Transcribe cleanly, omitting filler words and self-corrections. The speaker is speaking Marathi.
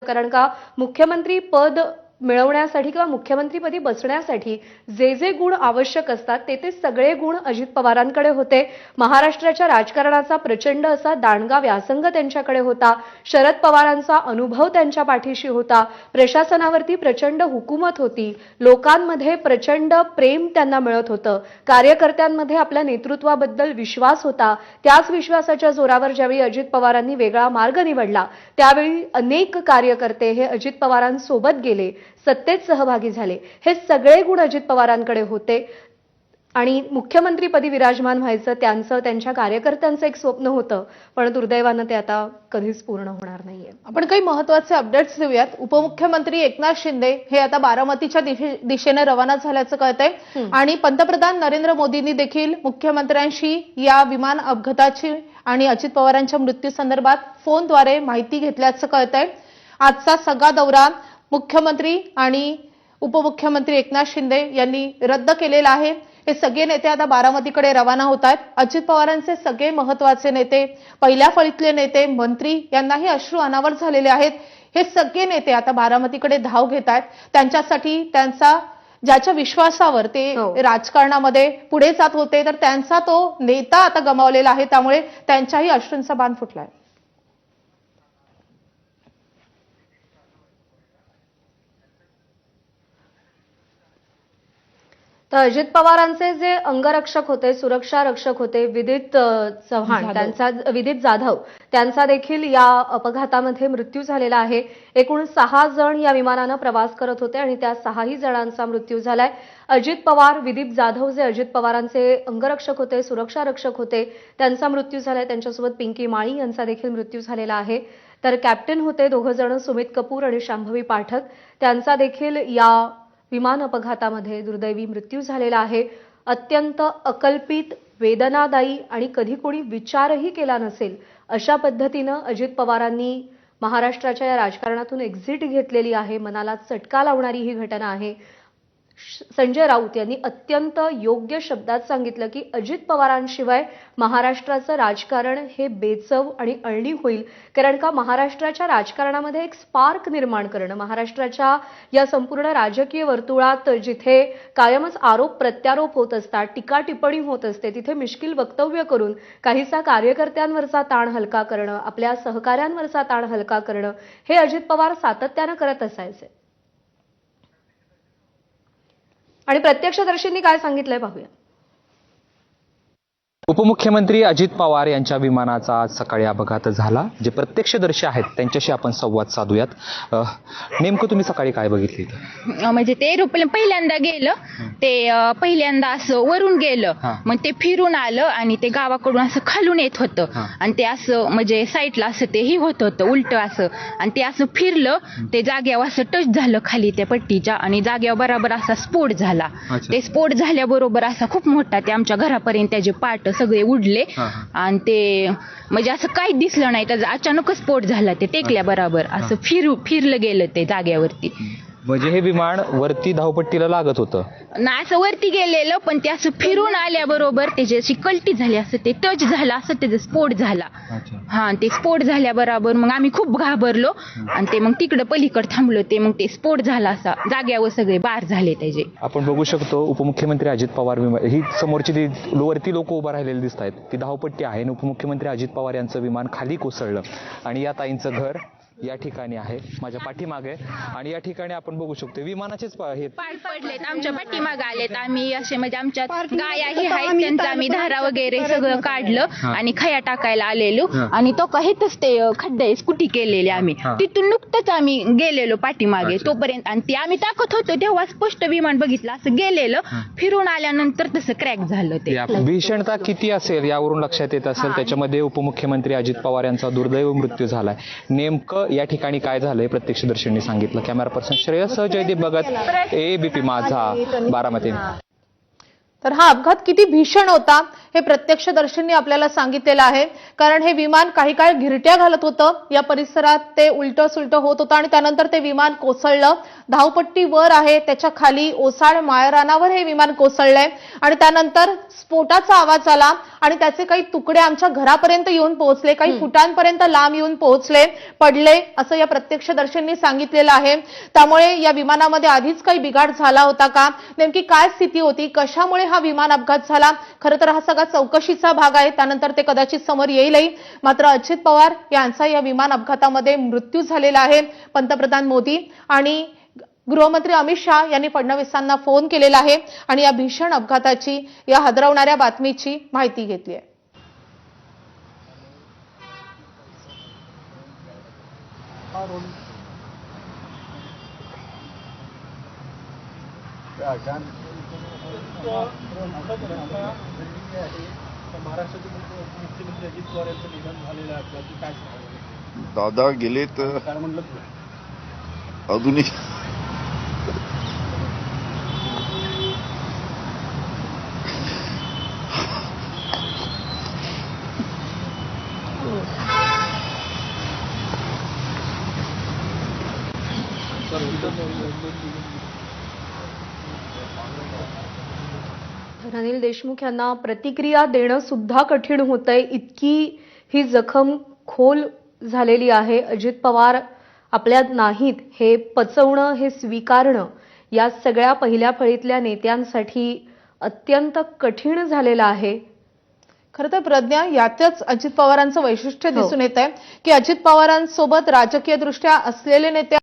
कारण का मुख्यमंत्री पद मिळवण्यासाठी किंवा मुख्यमंत्रीपदी बसण्यासाठी जे जे गुण आवश्यक असतात ते सगळे गुण अजित पवारांकडे होते। महाराष्ट्राच्या राजकारणाचा प्रचंड असा दांडगा व्यासंग त्यांच्याकडे होता। शरद पवारांचा अनुभव त्यांच्या पाठीशी होता। प्रशासनावरती प्रचंड हुकूमत होती। लोकांमध्ये प्रचंड प्रेम त्यांना मिळत होतं। कार्यकर्त्यांमध्ये आपल्या नेतृत्वाबद्दल विश्वास होता। त्याच विश्वासाच्या जोरावर ज्यावेळी अजित पवारांनी वेगळा मार्ग निवडला त्यावेळी अनेक कार्यकर्ते हे अजित पवारांसोबत गेले, सत्तेत सहभागी झाले। हे सगळे गुण अजित पवारांकडे होते आणि मुख्यमंत्रीपदी विराजमान व्हायचं त्यांच्या कार्यकर्त्यांचं एक स्वप्न होतं, पण दुर्दैवानं ते आता कधीच पूर्ण होणार नाहीये। आपण काही महत्त्वाचे अपडेट्स देऊयात। उपमुख्यमंत्री एकनाथ शिंदे हे आता बारामतीच्या दिशेने रवाना झाल्याचं कळतंय आणि पंतप्रधान नरेंद्र मोदींनी देखील मुख्यमंत्र्यांशी या विमान अपघाताची आणि अजित पवारांच्या मृत्यू संदर्भात फोनद्वारे माहिती घेतल्याचं कळतंय। आजचा सगळा दौरा मुख्यमंत्री आणि उपमुख्यमंत्री एकनाथ शिंदे यांनी रद्द केलेला आहे। हे सगळे नेते आता बारामतीकडे रवाना होत आहेत। अजित पवारांचे सगळे महत्त्वाचे नेते, पहिल्या फळीतले नेते, मंत्री यांनाही अश्रू अनावर झालेले आहेत। हे सगळे नेते आता बारामतीकडे धाव घेत आहेत। त्यांच्यासाठी त्यांचा ज्याच्या विश्वासावर ते राजकारणामध्ये पुढे जात होते तर त्यांचा तो नेता आता गमावलेला आहे, त्यामुळे त्यांच्याही अश्रूंचा बाण फुटलाय। तर अजित पवारांचे जे अंगरक्षक होते, सुरक्षा रक्षक होते, विदित जाधव त्यांचा देखील या अपघातामध्ये मृत्यू झालेला आहे। एकूण 6 जण या विमानानं प्रवास करत होते आणि त्या 6ही जणांचा मृत्यू झालाय। अजित पवार, विदित जाधव जे अजित पवारांचे अंगरक्षक होते, सुरक्षा रक्षक होते, त्यांचा मृत्यू झालाय। त्यांच्यासोबत पिंकी माळी यांचा देखील मृत्यू झालेला आहे। तर कॅप्टन होते 2 जण, सुमित कपूर आणि शांभवी पाठक, त्यांचा देखील या विमान अपघातामध्ये दुर्दैवी मृत्यू झालेला आहे। अत्यंत अकल्पित, वेदनादायी आणि कधी कोणी विचारही केला नसेल अशा पद्धतीनं अजित पवारांनी महाराष्ट्राच्या या राजकारणातून एक्झिट घेतलेली आहे। मनाला चटका लावणारी ही घटना आहे। संजय राऊत यांनी अत्यंत योग्य शब्दात सांगितलं की अजित पवारांशिवाय महाराष्ट्राचं राजकारण हे बेचव आणि अळणी होईल। कारण का महाराष्ट्राच्या राजकारणामध्ये एक स्पार्क निर्माण करणं, महाराष्ट्राच्या या संपूर्ण राजकीय वर्तुळात जिथे कायमच आरोप प्रत्यारोप होत असतात, टीका टिप्पणी होत असते, तिथे मिश्किल वक्तव्य करून काहीसा कार्यकर्त्यांवरचा ताण हलका करणं, आपल्या सहकाऱ्यांवरचा ताण हलका करणं हे अजित पवार सातत्यानं करत असायचे। आणि प्रत्यक्षदर्शींनी काय सांगितलंय पाहूया। उपमुख्यमंत्री अजित पवार यांच्या विमानाचा आज सकाळी अपघात झाला। जे प्रत्यक्षदर्शी आहेत त्यांच्याशी आपण संवाद साधूयात। नेमकं तुम्ही सकाळी काय बघितली? म्हणजे ते एरोप्लेन पहिल्यांदा गेलं, ते पहिल्यांदा असं वरून गेलं, मग ते फिरून आलं आणि ते गावाकडून असं खालून येत होतं आणि ते असं म्हणजे साईडला असं ते ही होत होतं उलट असं, आणि ते असं फिरलं, ते जाग्यावर असं टच झालं खाली त्या पट्टीच्या आणि जाग्यावर बरोबर असा स्फोट झाला। ते स्फोट झाल्याबरोबर असा खूप मोठा ते आमच्या घरापर्यंत त्याचे पार्ट सगळे उडले आणि ते म्हणजे असं काही दिसलं नाही, त्याचा अचानकच स्फोट झाला। ते टेकल्या बरोबर असं फिरलं गेलं ते जाग्यावरती। म्हणजे हे विमान वरती धावपट्टीला लागत होतं नाही, असं वरती गेलेलं पण ते असं फिरून आल्याबरोबर त्याची अशी कल्टी झाली, असं ते टच झालं, असं त्याचा स्फोट झाला। हा, ते स्फोट झाल्याबरोबर मग आम्ही खूप घाबरलो आणि ते मग तिकडं पलीकडे थांबलो, ते मग ते स्फोट झाला, असा जाग्यावर सगळे बार झाले त्याचे। आपण बघू शकतो उपमुख्यमंत्री अजित पवार ही समोरची वरती लोक उभा राहिलेली दिसत आहेत, ती धावपट्टी आहे आणि उपमुख्यमंत्री अजित पवार यांचं विमान खाली कोसळलं आणि या ताईंचं घर या ठिकाणी आहे माझ्या पाठीमागे आणि या ठिकाणी आपण बघू शकतो विमानाचेच हे पाड पडलेत, आमच्या पाठीमागे आलेत। आम्ही असे म्हणजे आमच्या गाया हे आहेत त्यांचं आम्ही धारा वगैरे सगळं काढलं आणि खया टाकायला आलेलो आणि तो काहीतच ते खड्डे स्कूटी केलेले आम्ही तिथून नुकतंच आम्ही गेलेलो पाठीमागे तोपर्यंत, आणि ते आम्ही टाकत होतो तेव्हा स्पष्ट विमान बघितलं असं गेलेलं, फिरून आल्यानंतर तसं क्रॅक झालं। ते भीषणता किती असेल यावरून लक्षात येत असेल। त्याच्यामध्ये उपमुख्यमंत्री अजित पवार यांचा दुर्दैव मृत्यू झालाय। नेमकं या ठिकाणी काय झालंय प्रत्यक्षदर्शींनी सांगितलं। Camera person Shreyas Jaydeep Bhagat, ABP Majha, Baramati. तर हा अपघात किती भीषण होता हे प्रत्यक्षदर्शींनी आपल्याला सांगितलेलं आहे. कारण हे विमान काही काळ घिरट्या घालत होतं, या परिसरात ते उलटं सुलटं होत होतं आणि त्यानंतर ते विमान कोसळलं. धावपट्टी वर आहे, त्याच्या खाली ओसाड माळरानावर हे विमान कोसळलंय आणि त्यानंतर स्फोटाचा आवाज आला आणि त्याचे काही तुकडे आमच्या घरापर्यंत येऊन पोहोचले, काही फुटांपर्यंत लांब येऊन पोहोचले, पडले, असं या प्रत्यक्षदर्शींनी सांगितलेलं आहे. त्यामुळे या विमानामध्ये आधीच काही बिघाड झाला होता का, नेमकी काय स्थिती होती, कशामुळे हा विमान अपघात झाला, खरं तर हा सगळा चौकशीचा भाग आहे. त्यानंतर ते कदाचित समोर येईलही. मात्र अजित पवार यांचा या विमान अपघातामध्ये मृत्यू झालेला आहे. पंतप्रधान मोदी आणि गृहमंत्री अमित शाह यांनी फडणवीसांना फोन केलेला आहे आणि या भीषण अपघाताची, या हादरवणाऱ्या बातमीची माहिती घेतली आहे. महाराष्ट्राचे मुख्यमंत्री अजित पवार यांचं निधन झालेलं आहे, आपल्याला काय सांगाल? दादा गेले तर काय म्हणलं अजूनही तर अनिल देशमुख यांना प्रतिक्रिया देणं सुद्धा कठीण होतंय, इतकी ही जखम खोल झालेली आहे. अजित पवार आपल्यात नाहीत हे पचवणं, हे स्वीकारणं या सगळ्या पहिल्या फळीतल्या नेत्यांसाठी अत्यंत कठीण झालेलं आहे. खरं तर प्रज्ञा, यातच अजित पवारांचं वैशिष्ट्य दिसून येत आहे की अजित पवारांसोबत राजकीय दृष्ट्या असलेले नेते